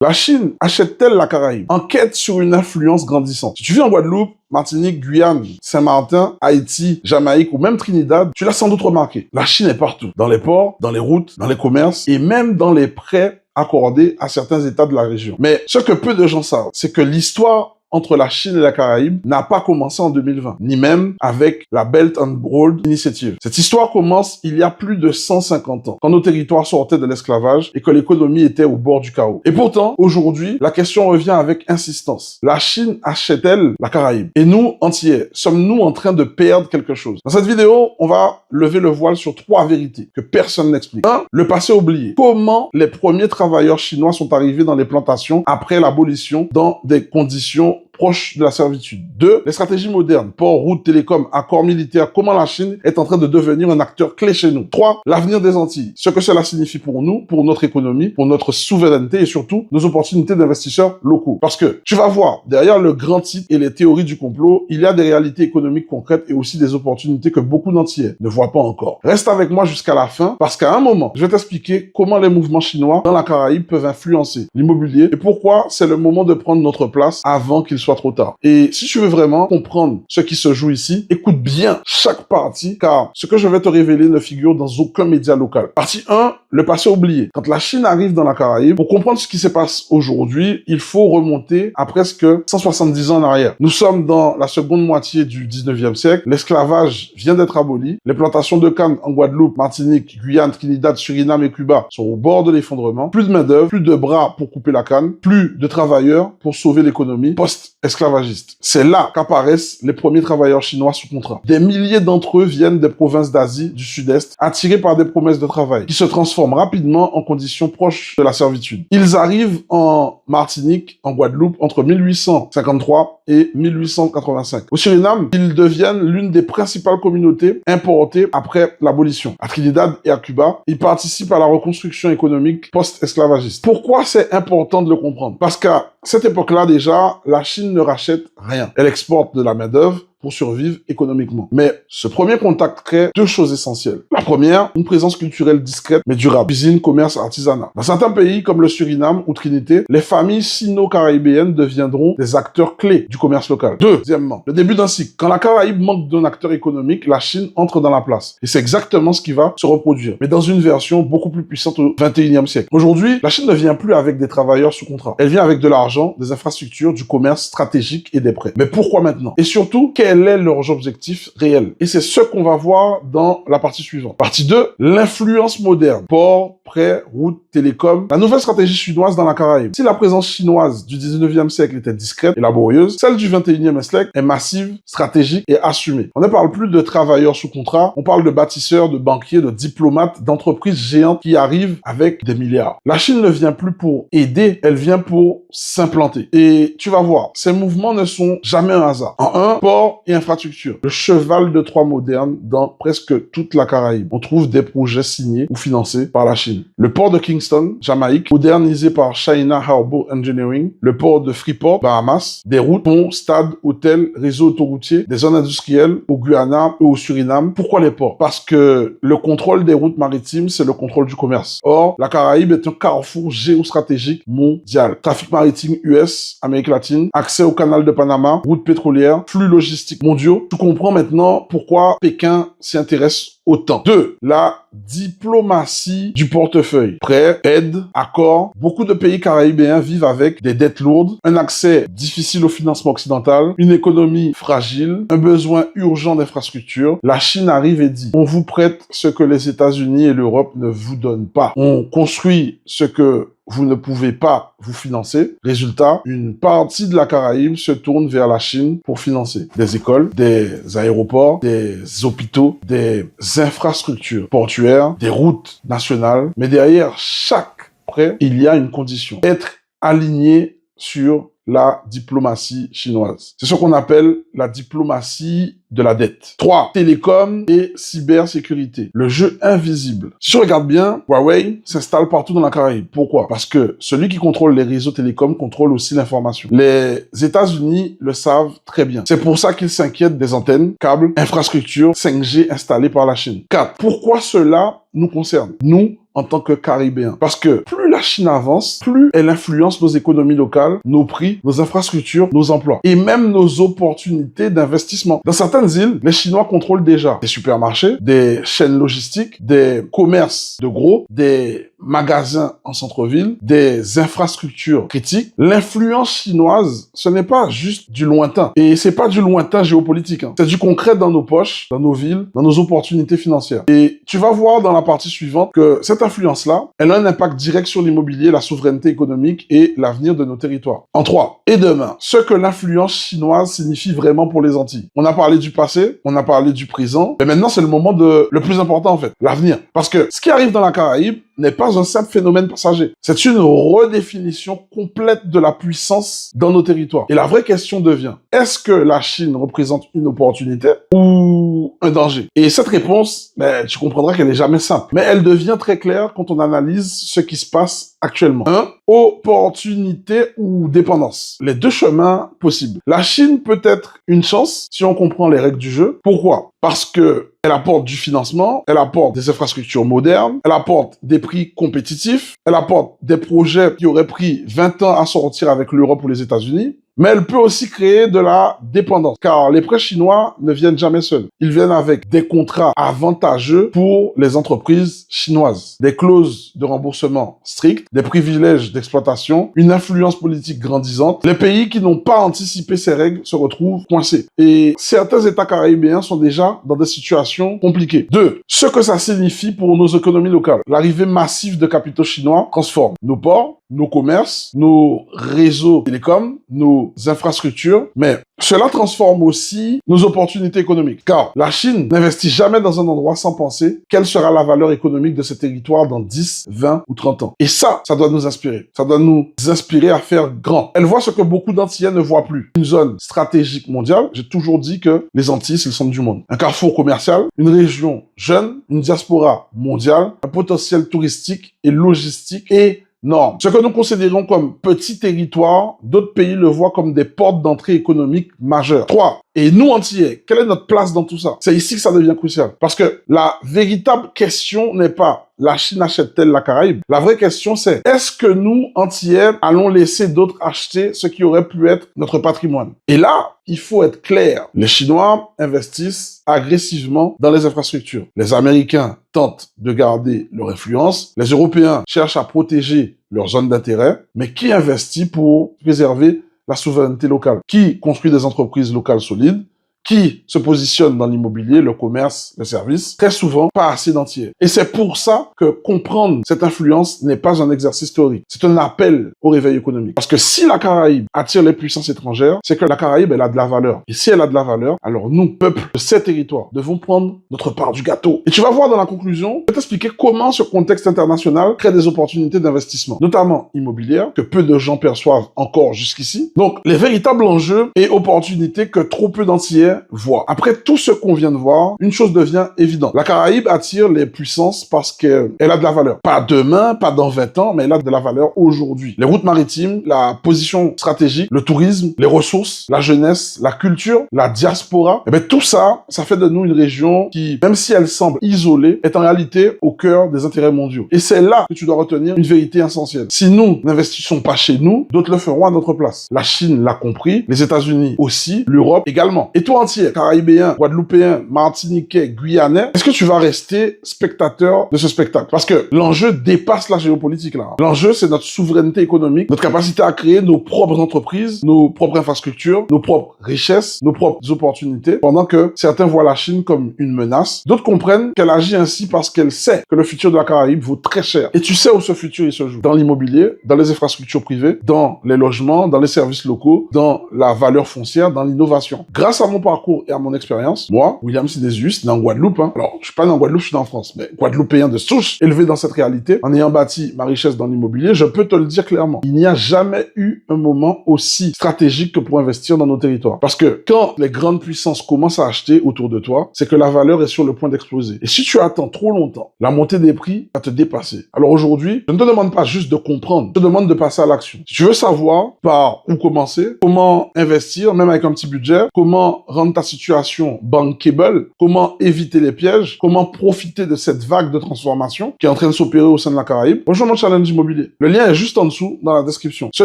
La Chine achète-t-elle la Caraïbe? Enquête sur une influence grandissante. Si tu vis en Guadeloupe, Martinique, Guyane, Saint-Martin, Haïti, Jamaïque ou même Trinidad, tu l'as sans doute remarqué. La Chine est partout. Dans les ports, dans les routes, dans les commerces et même dans les prêts accordés à certains États de la région. Mais ce que peu de gens savent, c'est que l'histoire entre la Chine et la Caraïbe n'a pas commencé en 2020, ni même avec la Belt and Road Initiative. Cette histoire commence il y a plus de 150 ans, quand nos territoires sortaient de l'esclavage et que l'économie était au bord du chaos. Et pourtant, aujourd'hui, la question revient avec insistance. La Chine achète-t-elle la Caraïbe? Et nous, entiers, sommes-nous en train de perdre quelque chose? Dans cette vidéo, on va lever le voile sur 3 vérités que personne n'explique. 1. Le passé oublié. Comment les premiers travailleurs chinois sont arrivés dans les plantations après l'abolition dans des conditions proche de la servitude. 2. Les stratégies modernes, port, route, télécom, accords militaires, comment la Chine est en train de devenir un acteur clé chez nous. 3. L'avenir des Antilles, ce que cela signifie pour nous, pour notre économie, pour notre souveraineté et surtout nos opportunités d'investisseurs locaux. Parce que tu vas voir, derrière le grand titre et les théories du complot, il y a des réalités économiques concrètes et aussi des opportunités que beaucoup d'Antillais ne voient pas encore. Reste avec moi jusqu'à la fin parce qu'à un moment, je vais t'expliquer comment les mouvements chinois dans la Caraïbe peuvent influencer l'immobilier et pourquoi c'est le moment de prendre notre place avant qu'il soit trop tard. Et si tu veux vraiment comprendre ce qui se joue ici, écoute bien chaque partie, car ce que je vais te révéler ne figure dans aucun média local. Partie 1, le passé oublié. Quand la Chine arrive dans la Caraïbe, pour comprendre ce qui se passe aujourd'hui, il faut remonter à presque 170 ans en arrière. Nous sommes dans la seconde moitié du 19e siècle, l'esclavage vient d'être aboli, les plantations de canne en Guadeloupe, Martinique, Guyane, Trinidad, Suriname et Cuba sont au bord de l'effondrement, plus de main-d'œuvre, plus de bras pour couper la canne, plus de travailleurs pour sauver l'économie post-esclavagiste. C'est là qu'apparaissent les premiers travailleurs chinois sous contrat. Des milliers d'entre eux viennent des provinces d'Asie du Sud-Est, attirés par des promesses de travail, qui se transforment rapidement en conditions proches de la servitude. Ils arrivent en Martinique, en Guadeloupe, entre 1853 et 1885. Au Suriname, ils deviennent l'une des principales communautés importées après l'abolition. À Trinidad et à Cuba, ils participent à la reconstruction économique post-esclavagiste. Pourquoi c'est important de le comprendre? Parce qu'à cette époque-là, déjà, la Chine ne rachète rien. Elle exporte de la main-d'œuvre pour survivre économiquement. Mais ce premier contact crée 2 choses essentielles. La première, une présence culturelle discrète mais durable. Cuisine, commerce, artisanat. Dans certains pays comme le Suriname ou Trinité, les familles sino-caribéennes deviendront des acteurs clés du commerce local. Deuxièmement, le début d'un cycle. Quand la Caraïbe manque d'un acteur économique, la Chine entre dans la place. Et c'est exactement ce qui va se reproduire, mais dans une version beaucoup plus puissante au 21e siècle. Aujourd'hui, la Chine ne vient plus avec des travailleurs sous contrat. Elle vient avec de l'argent, des infrastructures, du commerce stratégique et des prêts. Mais pourquoi maintenant? Et surtout, quel est leurs objectifs réels? Et c'est ce qu'on va voir dans la partie suivante. Partie 2, l'influence moderne. Port, prêts, routes, télécom. La nouvelle stratégie chinoise dans la Caraïbe. Si la présence chinoise du 19e siècle était discrète et laborieuse, celle du 21e siècle est massive, stratégique et assumée. On ne parle plus de travailleurs sous contrat, on parle de bâtisseurs, de banquiers, de diplomates, d'entreprises géantes qui arrivent avec des milliards. La Chine ne vient plus pour aider, elle vient pour s'implanter. Et tu vas voir, ces mouvements ne sont jamais un hasard. En un, port et infrastructure. Le cheval de Troie moderne dans presque toute la Caraïbe. On trouve des projets signés ou financés par la Chine. Le port de Kingston, Jamaïque, modernisé par China Harbour Engineering. Le port de Freeport, Bahamas. Des routes, ponts, stades, hôtels, réseaux autoroutiers, des zones industrielles au Guyana et au Suriname. Pourquoi les ports? Parce que le contrôle des routes maritimes, c'est le contrôle du commerce. Or, la Caraïbe est un carrefour géostratégique mondial. Trafic maritime US, Amérique latine, accès au canal de Panama, routes pétrolières, flux logistiques mondiaux. Tu comprends maintenant pourquoi Pékin s'y intéresse autant. 2. La diplomatie du portefeuille. Prêts, aides, accords. Beaucoup de pays caribéens vivent avec des dettes lourdes, un accès difficile au financement occidental, une économie fragile, un besoin urgent d'infrastructures. La Chine arrive et dit: on vous prête ce que les États-Unis et l'Europe ne vous donnent pas. On construit ce que vous ne pouvez pas vous financer. Résultat, une partie de la Caraïbe se tourne vers la Chine pour financer des écoles, des aéroports, des hôpitaux, des infrastructures portuaires, des routes nationales. Mais derrière chaque prêt, il y a une condition: être aligné sur la diplomatie chinoise. C'est ce qu'on appelle la diplomatie de la dette. 3. Télécom et cybersécurité. Le jeu invisible. Si tu regardes bien, Huawei s'installe partout dans la Caraïbe. Pourquoi? Parce que celui qui contrôle les réseaux télécoms contrôle aussi l'information. Les États-Unis le savent très bien. C'est pour ça qu'ils s'inquiètent des antennes, câbles, infrastructures 5G installées par la Chine. 4. Pourquoi cela nous concerne? Nous, en tant que Caribéens. Parce que plus la Chine avance, plus elle influence nos économies locales, nos prix, nos infrastructures, nos emplois et même nos opportunités d'investissement. Dans certaines îles, les Chinois contrôlent déjà des supermarchés, des chaînes logistiques, des commerces de gros, des magasins en centre-ville, des infrastructures critiques. L'influence chinoise, ce n'est pas juste du lointain. Et c'est pas du lointain géopolitique. C'est du concret dans nos poches, dans nos villes, dans nos opportunités financières. Et tu vas voir dans la partie suivante que cette influence-là, elle a un impact direct sur l'immobilier, la souveraineté économique et l'avenir de nos territoires. En 3. Et demain, ce que l'influence chinoise signifie vraiment pour les Antilles. On a parlé du passé, on a parlé du présent, mais maintenant c'est le moment le plus important en fait, l'avenir. Parce que ce qui arrive dans la Caraïbe n'est pas un simple phénomène passager. C'est une redéfinition complète de la puissance dans nos territoires. Et la vraie question devient, est-ce que la Chine représente une opportunité ou un danger? Et cette réponse, tu comprendras qu'elle n'est jamais simple. Mais elle devient très claire quand on analyse ce qui se passe actuellement. 1. Opportunité ou dépendance. Les deux chemins possibles. La Chine peut être une chance si on comprend les règles du jeu. Pourquoi? Parce que elle apporte du financement, elle apporte des infrastructures modernes, elle apporte des prix compétitifs, elle apporte des projets qui auraient pris 20 ans à sortir avec l'Europe ou les États-Unis. Mais elle peut aussi créer de la dépendance, car les prêts chinois ne viennent jamais seuls. Ils viennent avec des contrats avantageux pour les entreprises chinoises, des clauses de remboursement strictes, des privilèges d'exploitation, une influence politique grandissante. Les pays qui n'ont pas anticipé ces règles se retrouvent coincés. Et certains États caribéens sont déjà dans des situations compliquées. 2. Ce que ça signifie pour nos économies locales. L'arrivée massive de capitaux chinois transforme nos ports, nos commerces, nos réseaux télécoms, nos infrastructures, mais cela transforme aussi nos opportunités économiques. Car la Chine n'investit jamais dans un endroit sans penser quelle sera la valeur économique de ce territoire dans 10, 20 ou 30 ans. Et ça doit nous inspirer. Ça doit nous inspirer à faire grand. Elle voit ce que beaucoup d'Antillais ne voient plus. Une zone stratégique mondiale. J'ai toujours dit que les Antilles, c'est le centre du monde. Un carrefour commercial, une région jeune, une diaspora mondiale, un potentiel touristique et logistique et non. Ce que nous considérons comme petit territoire, d'autres pays le voient comme des portes d'entrée économiques majeures. 3. Et nous, Antillais, quelle est notre place dans tout ça? C'est ici que ça devient crucial. Parce que la véritable question n'est pas la Chine achète-t-elle la Caraïbe? La vraie question c'est, est-ce que nous, Antillais, allons laisser d'autres acheter ce qui aurait pu être notre patrimoine? Et là, il faut être clair. Les Chinois investissent agressivement dans les infrastructures. Les Américains tentent de garder leur influence. Les Européens cherchent à protéger leur zone d'intérêt. Mais qui investit pour préserver la souveraineté locale? Qui construit des entreprises locales solides? Qui se positionne dans l'immobilier, le commerce, les services? Très souvent, pas assez d'entiers. Et c'est pour ça que comprendre cette influence n'est pas un exercice théorique. C'est un appel au réveil économique. Parce que si la Caraïbe attire les puissances étrangères, c'est que la Caraïbe, elle a de la valeur. Et si elle a de la valeur, alors nous, peuple de ces territoires, devons prendre notre part du gâteau. Et tu vas voir dans la conclusion, je vais t'expliquer comment ce contexte international crée des opportunités d'investissement, notamment immobilières, que peu de gens perçoivent encore jusqu'ici. Donc, les véritables enjeux et opportunités que trop peu d'Antillais voient. Après tout ce qu'on vient de voir, une chose devient évidente. La Caraïbe attire les puissances parce qu'elle a de la valeur. Pas demain, pas dans 20 ans, mais elle a de la valeur aujourd'hui. Les routes maritimes, la position stratégique, le tourisme, les ressources, la jeunesse, la culture, la diaspora, et bien tout ça, ça fait de nous une région qui, même si elle semble isolée, est en réalité au cœur des intérêts mondiaux. Et c'est là que tu dois retenir une vérité essentielle. Si nous n'investissons pas chez nous, d'autres le feront à notre place. La Chine l'a compris, les États-Unis aussi, l'Europe également. Et toi, entier, caribéen, guadeloupéen, martiniquais, guyanais, est-ce que tu vas rester spectateur de ce spectacle? Parce que l'enjeu dépasse la géopolitique là. L'enjeu, c'est notre souveraineté économique, notre capacité à créer nos propres entreprises, nos propres infrastructures, nos propres richesses, nos propres opportunités, pendant que certains voient la Chine comme une menace. D'autres comprennent qu'elle agit ainsi parce qu'elle sait que le futur de la Caraïbe vaut très cher. Et tu sais où ce futur il se joue? Dans l'immobilier, dans les infrastructures privées, dans les logements, dans les services locaux, dans la valeur foncière, dans l'innovation. Grâce à mon parcours et à mon expérience, moi, William Sidesius, né en Guadeloupe, hein. Alors, je suis pas né en Guadeloupe, je suis né en France, mais Guadeloupéen de souche, élevé dans cette réalité, en ayant bâti ma richesse dans l'immobilier, je peux te le dire clairement. Il n'y a jamais eu un moment aussi stratégique que pour investir dans nos territoires. Parce que quand les grandes puissances commencent à acheter autour de toi, c'est que la valeur est sur le point d'exploser. Et si tu attends trop longtemps, la montée des prix va te dépasser. Alors aujourd'hui, je ne te demande pas juste de comprendre, je te demande de passer à l'action. Si tu veux savoir par où commencer, comment investir, même avec un petit budget, comment rendre ta situation bankable, comment éviter les pièges, comment profiter de cette vague de transformation qui est en train de s'opérer au sein de la Caraïbe, rejoins mon challenge immobilier. Le lien est juste en dessous dans la description. Ce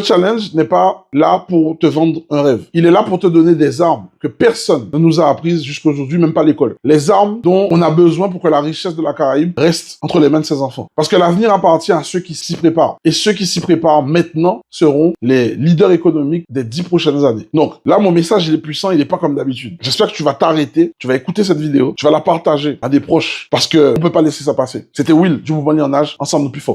challenge n'est pas là pour te vendre un rêve. Il est là pour te donner des armes que personne ne nous a apprises jusqu'à aujourd'hui, même pas l'école. Les armes dont on a besoin pour que la richesse de la Caraïbe reste entre les mains de ses enfants. Parce que l'avenir appartient à ceux qui s'y préparent. Et ceux qui s'y préparent maintenant seront les leaders économiques des 10 prochaines années. Donc là, mon message, il est puissant, il n'est pas comme d'habitude. J'espère que tu vas t'arrêter, tu vas écouter cette vidéo, tu vas la partager à des proches parce que on peut pas laisser ça passer. C'était Will, du mouvement en âge, ensemble nous plus fort.